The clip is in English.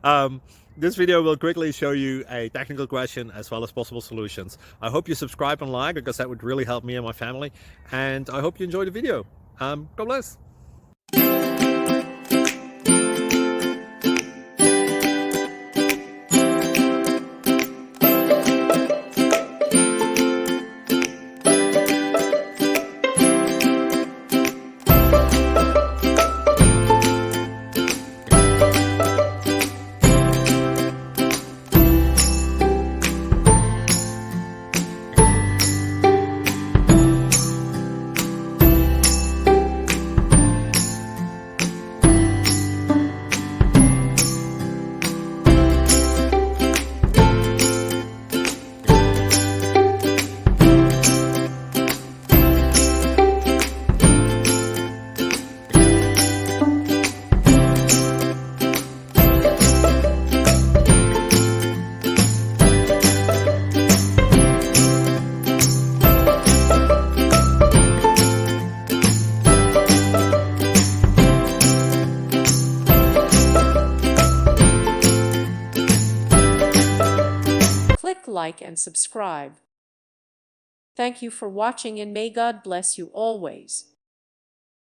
um, this video will quickly show you a technical question as well as possible solutions. I hope you subscribe and like because that would really help me and my family. And I hope you enjoy the video. God bless. Click like and subscribe. Thank you for watching and may God bless you always.